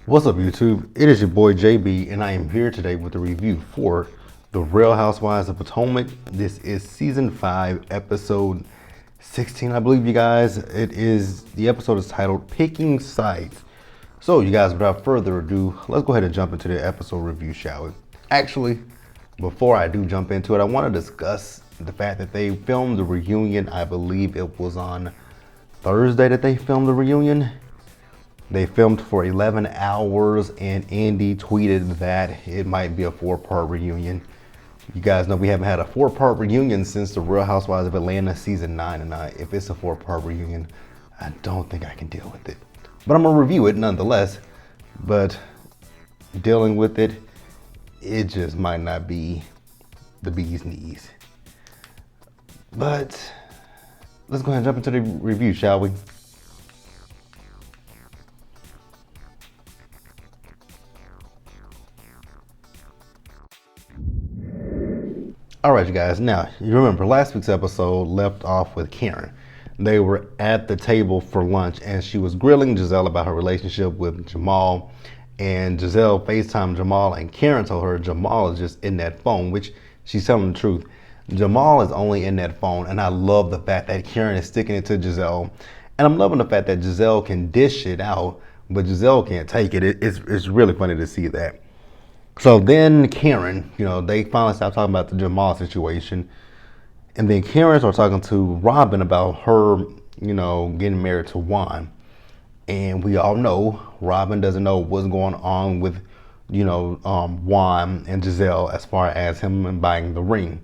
What's up, YouTube? It is your boy JB, and I am here today with a review for The Real Housewives of Potomac. This is season 5, episode 16, I believe, you guys. The episode is titled Picking Sides. So, you guys, without further ado, let's go ahead and jump into the episode review, shall we? Actually, before I do jump into it, I want to discuss the fact that they filmed the reunion. I believe it was on Thursday that they filmed the reunion. They filmed for 11 hours, and Andy tweeted that it might be a 4-part reunion. You guys know we haven't had a 4-part reunion since The Real Housewives of Atlanta season 9, and if it's a 4-part reunion, I don't think I can deal with it. But I'm gonna review it nonetheless. But dealing with it, it just might not be the bee's knees. But let's go ahead and jump into the review, shall we? All right, you guys. Now, you remember last week's episode left off with Karen. They were at the table for lunch, and she was grilling Gizelle about her relationship with Jamal. And Gizelle FaceTimed Jamal, and Karen told her Jamal is just in that phone, which she's telling the truth. Jamal is only in that phone, and I love the fact that Karen is sticking it to Gizelle. And I'm loving the fact that Gizelle can dish it out, but Gizelle can't take it. It's really funny to see that. So then Karen, they finally stopped talking about the Jamal situation. And then Karen started talking to Robin about her, getting married to Juan. And we all know Robin doesn't know what's going on with, Juan and Gizelle as far as him buying the ring.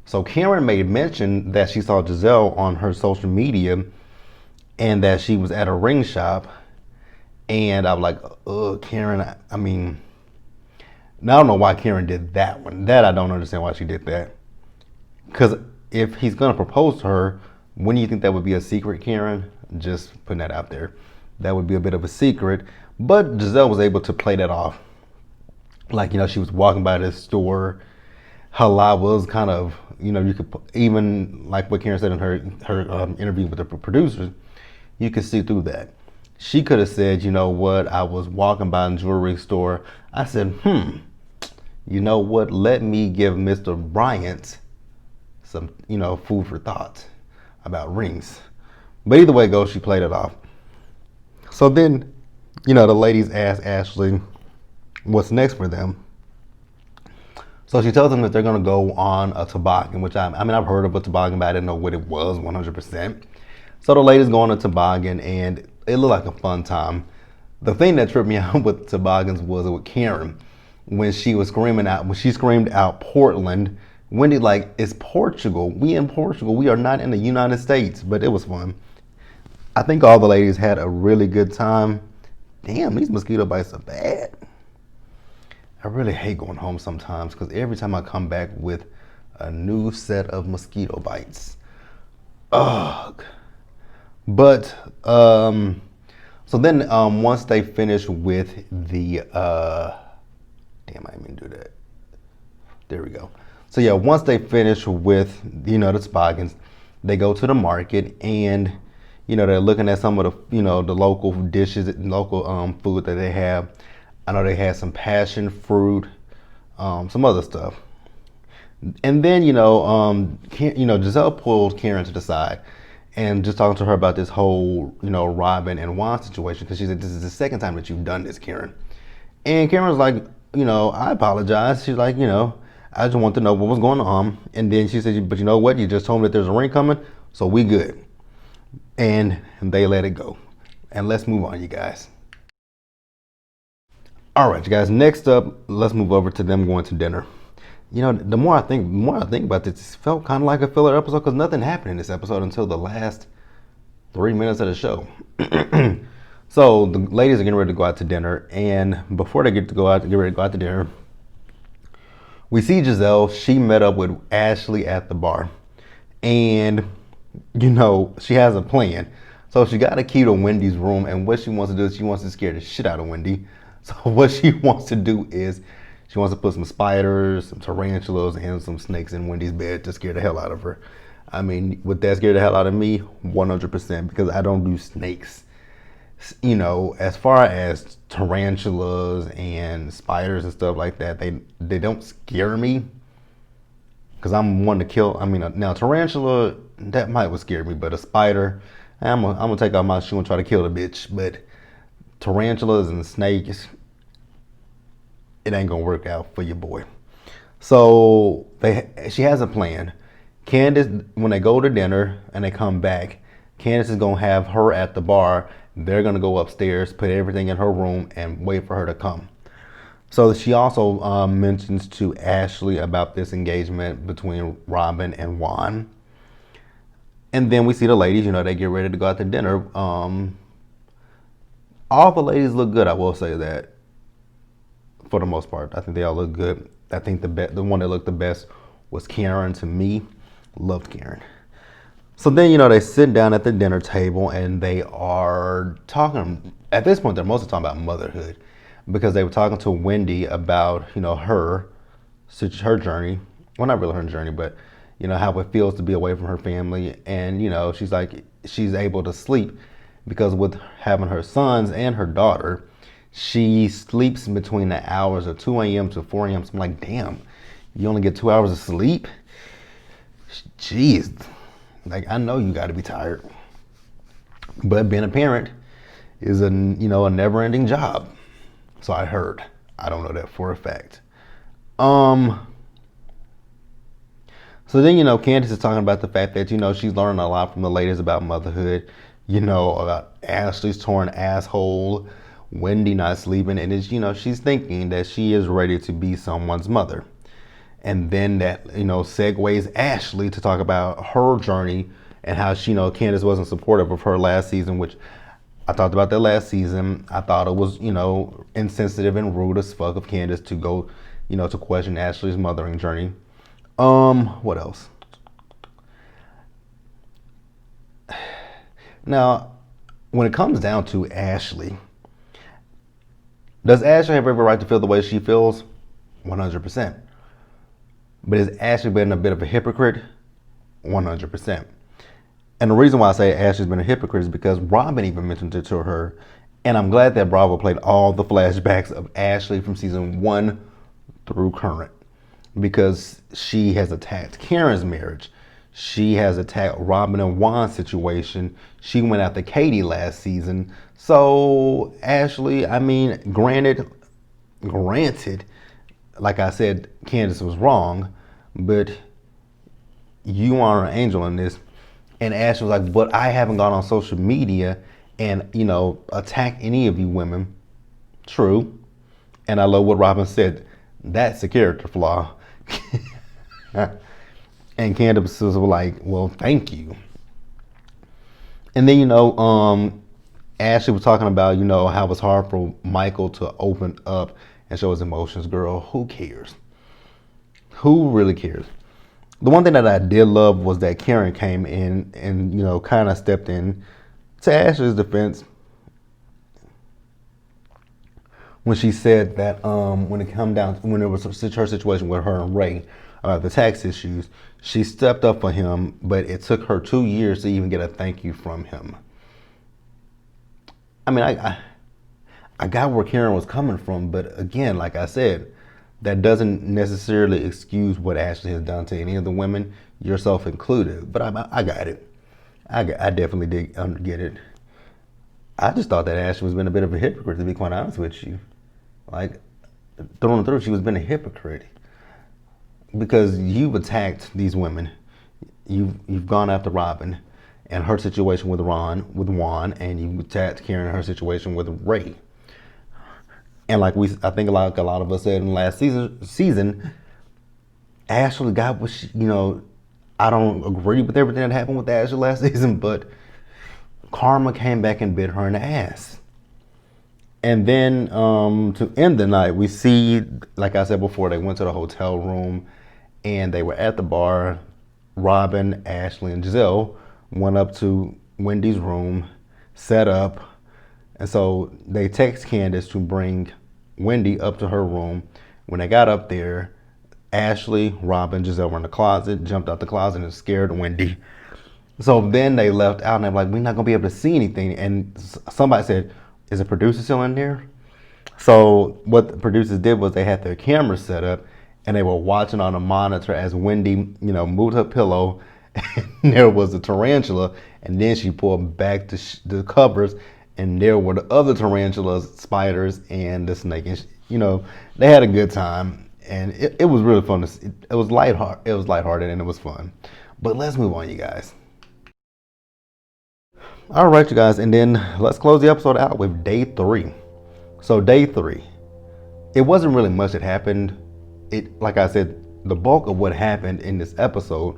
So Karen made mention that she saw Gizelle on her social media and that she was at a ring shop. And I'm like, Karen, now I don't know why Karen did that one. That I don't understand why she did that. Because if he's going to propose to her, wouldn't you think that would be a secret, Karen? Just putting that out there. That would be a bit of a secret. But Gizelle was able to play that off. Like, she was walking by this store. Her lie was kind of, you could, even like what Karen said in her interview with the producers, you could see through that. She could have said, you know what, I was walking by a jewelry store. I said, you know what, let me give Mr. Bryant some, food for thought about rings. But either way it goes, she played it off. So then, the ladies asked Ashley what's next for them. So she tells them that they're going to go on a toboggan, which I've heard of a toboggan, but I didn't know what it was 100%. So the ladies go on a toboggan, and it looked like a fun time. The thing that tripped me out with toboggans was with Karen. When she screamed out Portland, Wendy, like, it's Portugal. We in Portugal. We are not in the United States, but it was fun. I think all the ladies had a really good time. Damn, these mosquito bites are bad. I really hate going home sometimes because every time I come back with a new set of mosquito bites. Ugh. But, so then once they finish with the, damn, I didn't mean to do that. There we go. So yeah, once they finish with, the toboggans, they go to the market and, they're looking at some of the, the local dishes, local food that they have. I know they had some passion fruit, some other stuff. And then, Gizelle pulls Karen to the side and just talking to her about this whole, Robin and Juan situation, because she said, this is the second time that you've done this, Karen. And Karen was like, I apologize. She's like, I just want to know what was going on. And then she said, but you know what? You just told me that there's a ring coming, so we good. And they let it go. And let's move on, you guys. All right, you guys, next up, let's move over to them going to dinner. The more I think about this, it felt kind of like a filler episode because nothing happened in this episode until the last 3 minutes of the show. So the ladies are getting ready to go out to dinner, and before they get ready to go out to dinner, we see Gizelle. She met up with Ashley at the bar, and she has a plan. So she got a key to Wendy's room, and what she wants to do is she wants to scare the shit out of Wendy. So what she wants to do is she wants to put some spiders, some tarantulas, and some snakes in Wendy's bed to scare the hell out of her. Would that scare the hell out of me? 100%, because I don't do snakes. As far as tarantulas and spiders and stuff like that, they don't scare me because I'm one to kill. I mean, now tarantula that might would scare me, but a spider, I'm gonna take out my shoe and try to kill the bitch. But tarantulas and snakes, it ain't gonna work out for your boy. So she has a plan. Candace, when they go to dinner and they come back, Candace is gonna have her at the bar. They're gonna go upstairs, put everything in her room, and wait for her to come. So she also mentions to Ashley about this engagement between Robin and Juan. And then we see the ladies, they get ready to go out to dinner. All the ladies look good, I will say that. For the most part, I think they all look good. I think the one that looked the best was Karen. To me, loved Karen. So then, they sit down at the dinner table and they are talking. At this point, they're mostly talking about motherhood because they were talking to Wendy about, her journey. Well, not really her journey, but, how it feels to be away from her family. And, she's like, she's able to sleep because with having her sons and her daughter, she sleeps between the hours of 2 a.m. to 4 a.m. So I'm like, damn, you only get 2 hours of sleep? Jeez. Like, I know you got to be tired. But being a parent is a never-ending job. So I heard. I don't know that for a fact. So then, Candace is talking about the fact that, she's learning a lot from the ladies about motherhood, about Ashley's torn asshole, Wendy not sleeping, and it's, she's thinking that she is ready to be someone's mother. And then that, segues Ashley to talk about her journey and how she, Candace wasn't supportive of her last season, which I talked about that last season. I thought it was, insensitive and rude as fuck of Candace to go, to question Ashley's mothering journey. What else? Now, when it comes down to Ashley, does Ashley have every right to feel the way she feels? 100%. But is Ashley been a bit of a hypocrite? 100%. And the reason why I say Ashley's been a hypocrite is because Robin even mentioned it to her. And I'm glad that Bravo played all the flashbacks of Ashley from season 1 through current. Because she has attacked Karen's marriage. She has attacked Robin and Juan's situation. She went after Katie last season. So Ashley, I mean, granted, like I said, Candace was wrong, but you are an angel in this. And Ashley was like, but I haven't gone on social media and, attack any of you women. True. And I love what Robin said. That's a character flaw. And Candace was like, well, thank you. And then, Ashley was talking about, how it was hard for Michael to open up and show his emotions. Girl, who cares? Who really cares? The one thing that I did love was that Karen came in and, kind of stepped in to Ashley's defense when she said that when it was her situation with her and Ray, the tax issues, she stepped up for him, but it took her 2 years to even get a thank you from him. I mean, I got where Karen was coming from, but again, like I said, that doesn't necessarily excuse what Ashley has done to any of the women, yourself included. But I got it. I definitely did get it. I just thought that Ashley was been a bit of a hypocrite, to be quite honest with you. Like, through and through, she was been a hypocrite. Because you've attacked these women. You've gone after Robin and her situation with Juan, and you attacked Karen and her situation with Ray. And I think like a lot of us said in the last season, Ashley got what she, I don't agree with everything that happened with Ashley last season, but karma came back and bit her in the ass. And then to end the night, we see, like I said before, they went to the hotel room and they were at the bar. Robin, Ashley, and Giselle went up to Wendy's room, set up. And so they text Candace to bring Wendy up to her room. When they got up there, Ashley, Robin, Giselle were in the closet, jumped out the closet and scared Wendy. So then they left out and they're like, we're not gonna be able to see anything. And somebody said, is the producer still in there? So what the producers did was they had their cameras set up and they were watching on a monitor as Wendy, moved her pillow and there was a tarantula and then she pulled back the covers and there were the other tarantulas, spiders, and the snake. And, they had a good time and it was really fun. It was lighthearted. It was lighthearted and it was fun. But let's move on, you guys. All right, you guys, and then let's close the episode out with day 3. So day 3, it wasn't really much that happened. It, like I said, the bulk of what happened in this episode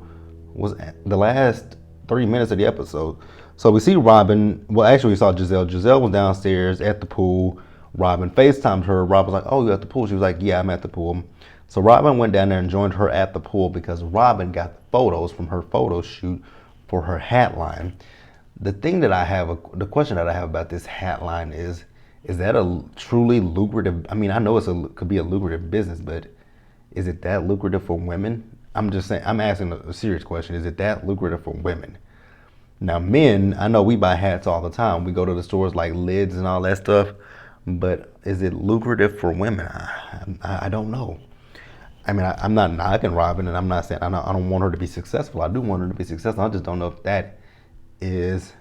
was the last 3 minutes of the episode. So we see Robin. Well, actually, we saw Giselle. Giselle was downstairs at the pool. Robin FaceTimed her. Robin was like, "Oh, you at the pool?" She was like, "Yeah, I'm at the pool." So Robin went down there and joined her at the pool because Robin got photos from her photo shoot for her hat line. The question that I have about this hat line is that a truly lucrative? I mean, I know could be a lucrative business, but is it that lucrative for women? I'm just saying. I'm asking a serious question. Is it that lucrative for women? Now, men, I know we buy hats all the time. We go to the stores like Lids and all that stuff, but is it lucrative for women? I don't know. I mean, I'm not knocking Robin, and I'm not saying I don't want her to be successful. I do want her to be successful. I just don't know if that is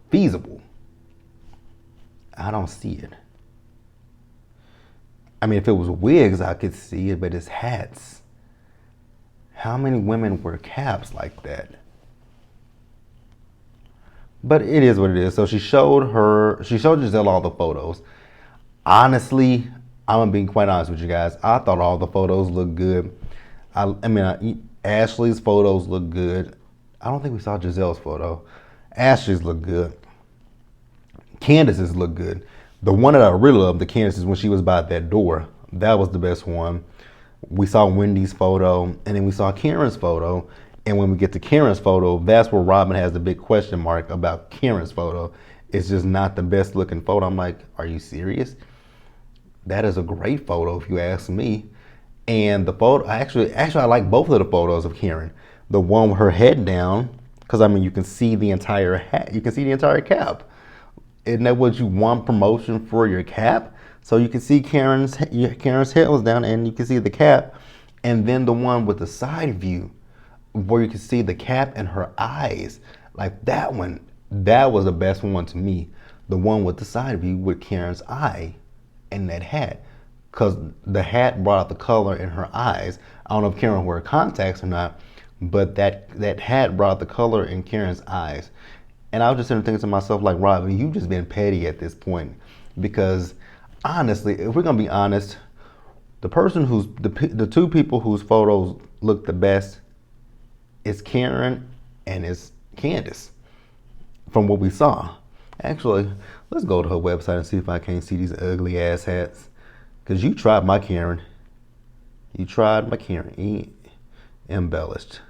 feasible. I don't see it. I mean, if it was wigs, I could see it, but it's hats. How many women wear caps like that? But it is what it is. So she showed Giselle all the photos. Honestly, I'm gonna be quite honest with you guys. I thought all the photos looked good. Ashley's photos look good. I don't think we saw Giselle's photo. Ashley's look good. Candace's look good. The one that I really loved, the Candace's, when she was by that door, that was the best one. We saw Wendy's photo, and then we saw Karen's photo. And when we get to Karen's photo, that's where Robin has the big question mark about Karen's photo. It's just not the best looking photo. I'm like, are you serious? That is a great photo if you ask me. And the photo, actually, I like both of the photos of Karen. The one with her head down, because I mean, you can see the entire hat, you can see the entire cap. Isn't that what you want promotion for your cap? So you can see Karen's head was down, and you can see the cap, and then the one with the side view, where you can see the cap and her eyes, like that one. That was the best one to me. The one with the side view with Karen's eye and that hat, because the hat brought out the color in her eyes. I don't know if Karen wore contacts or not, but that hat brought out the color in Karen's eyes. And I was just thinking to myself, like, Robin, you've just been petty at this point. Because honestly, if we're gonna be honest, the two people whose photos look the best is Karen and is Candace, from what we saw. Actually, let's go to her website and see if I can't see these ugly ass hats. Cause you tried my Karen. You tried my Karen. Embellished.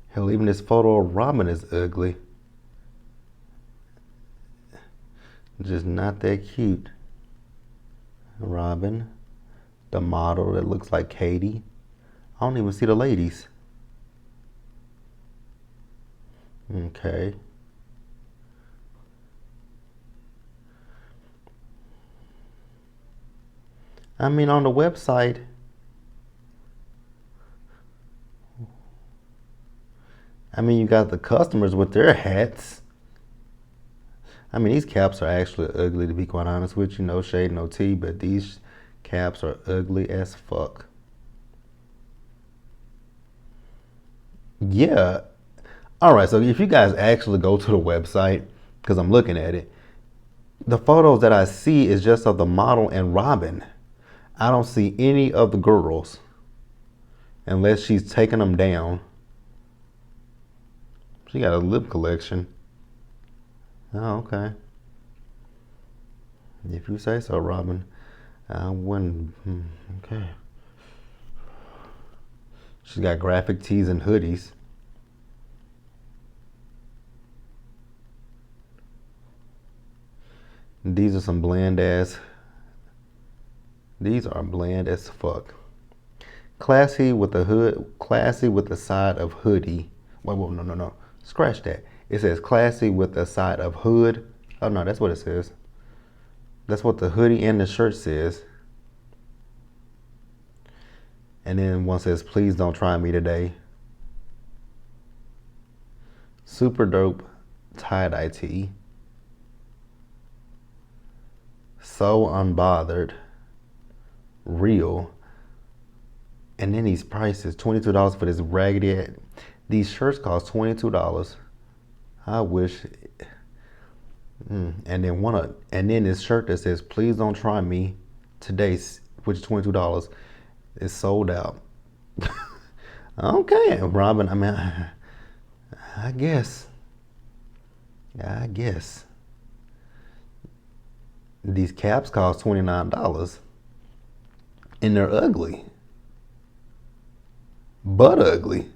Hell, even this photo of Robin is ugly. Just not that cute. Robin, the model that looks like Katie. I don't even see the ladies. Okay. I mean, on the website, I mean, you got the customers with their hats. I mean, these caps are actually ugly, to be quite honest with you. No shade, no tea, but these caps are ugly as fuck. Yeah. All right, so if you guys actually go to the website, because I'm looking at it, the photos that I see is just of the model and Robin. I don't see any of the girls unless she's taking them down. She got a lip collection. Oh, okay. If you say so, Robin. I wouldn't. Okay. She's got graphic tees and hoodies. These are some bland ass. These are bland as fuck. Classy with the hood. Classy with the side of hoodie. Wait, no. Scratch that. It says classy with the side of hood. Oh no, that's what it says. That's what the hoodie and the shirt says. And then one says, please don't try me today. Super dope tie-dye tee. So unbothered. Real. And then these prices, $22 for this raggedy. These shirts cost $22. I wish. And then this shirt that says, please don't try me today, which is $22, is sold out. Okay, Robin, I mean, I guess. These caps cost $29. And they're ugly. But ugly.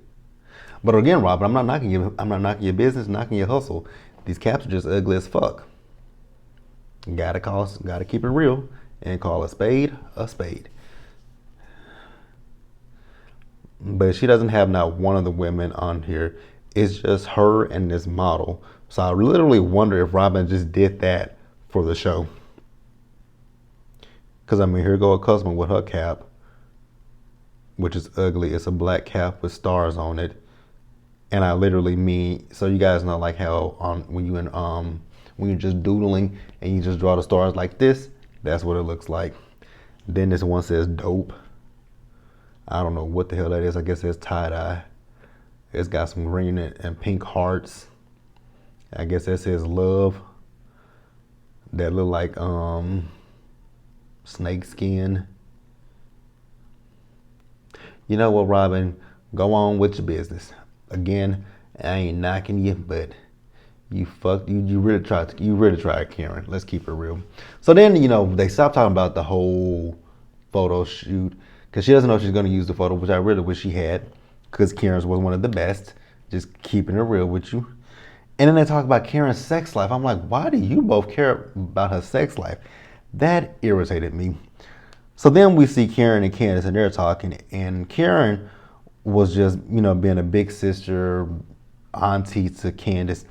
But again, Robin, I'm not knocking your business, knocking your hustle. These caps are just ugly as fuck. Gotta keep it real and call a spade a spade. But she doesn't have not one of the women on here. It's just her and this model. So I literally wonder if Robin just did that for the show. Because I mean, here go a customer with her cap, which is ugly. It's a black cap with stars on it. And I literally mean, so you guys know like how when you're just doodling and you just draw the stars like this, that's what it looks like. Then this one says dope. I don't know what the hell that is. I guess it's tie-dye. It's got some green and pink hearts. I guess that says love. That look like snake skin. You know what, Robin? Go on with your business. Again, I ain't knocking you, but you really tried, Karen. Let's keep it real. So then, they stopped talking about the whole photo shoot because she doesn't know she's going to use the photo, which I really wish she had, because Karen's was one of the best. Just keeping it real with you. And then they talk about Karen's sex life. I'm like, why do you both care about her sex life? That irritated me. So then we see Karen and Candace, and they're talking, and Karen was just, being a big sister, auntie to Candace,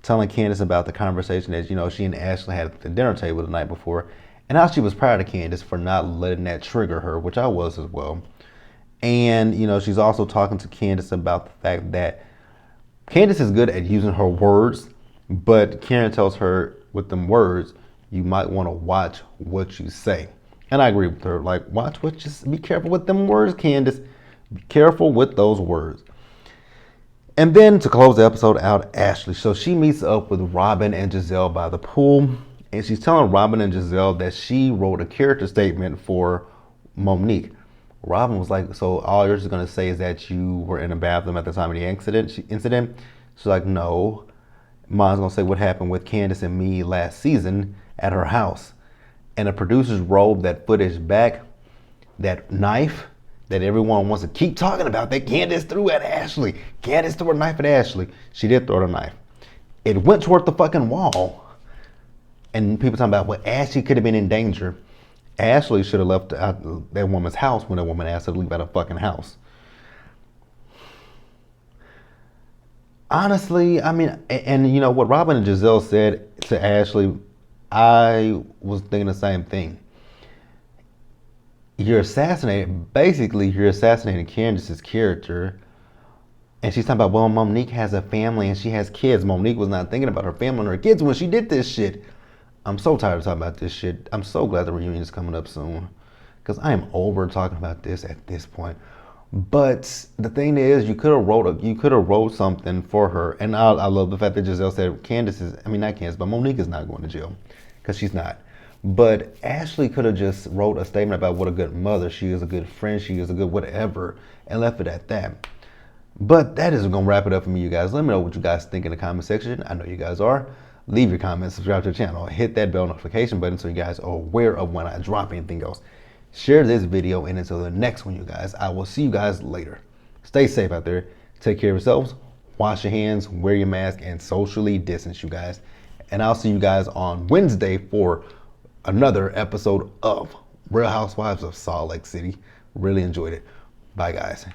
telling Candace about the conversation that, she and Ashley had at the dinner table the night before, and how she was proud of Candace for not letting that trigger her, which I was as well. And, she's also talking to Candace about the fact that Candace is good at using her words, but Karen tells her with them words, you might want to watch what you say. And I agree with her. Like, be careful with them words, Candace. Be careful with those words. And then to close the episode out, Ashley. So she meets up with Robin and Giselle by the pool. And she's telling Robin and Giselle that she wrote a character statement for Monique. Robin was like, so all you're just going to say is that you were in a bathroom at the time of the incident? She's like, no. Mom's going to say what happened with Candace and me last season at her house. And the producers rolled that footage back, that knife that everyone wants to keep talking about that Candace threw at Ashley. Candace threw a knife at Ashley. She did throw the knife. It went toward the fucking wall. And people talking about, well, Ashley could have been in danger. Ashley should have left out that woman's house when that woman asked her to leave out her fucking house. Honestly, I mean, and what Robin and Giselle said to Ashley, I was thinking the same thing. You're assassinating Candace's character. And she's talking about, well, Monique has a family and she has kids. Monique was not thinking about her family and her kids when she did this shit. I'm so tired of talking about this shit. I'm so glad the reunion is coming up soon, because I am over talking about this at this point. But the thing is, you could have wrote something for her. And I love the fact that Giselle said but Monique is not going to jail, because she's not. But Ashley could have just wrote a statement about what a good mother she is, a good friend she is, a good whatever, and left it at that. But that is going to wrap it up for me, you guys. Let me know what you guys think in the comment section. I know you guys are. leave your comments, subscribe to the channel, hit that bell notification button so you guys are aware of when I drop anything else. Share this video, and until the next one, you guys, I will see you guys later. Stay safe out there. Take care of yourselves. Wash your hands, wear your mask, and socially distance, you guys. And I'll see you guys on Wednesday for another episode of Real Housewives of Salt Lake City. Really enjoyed it. Bye, guys.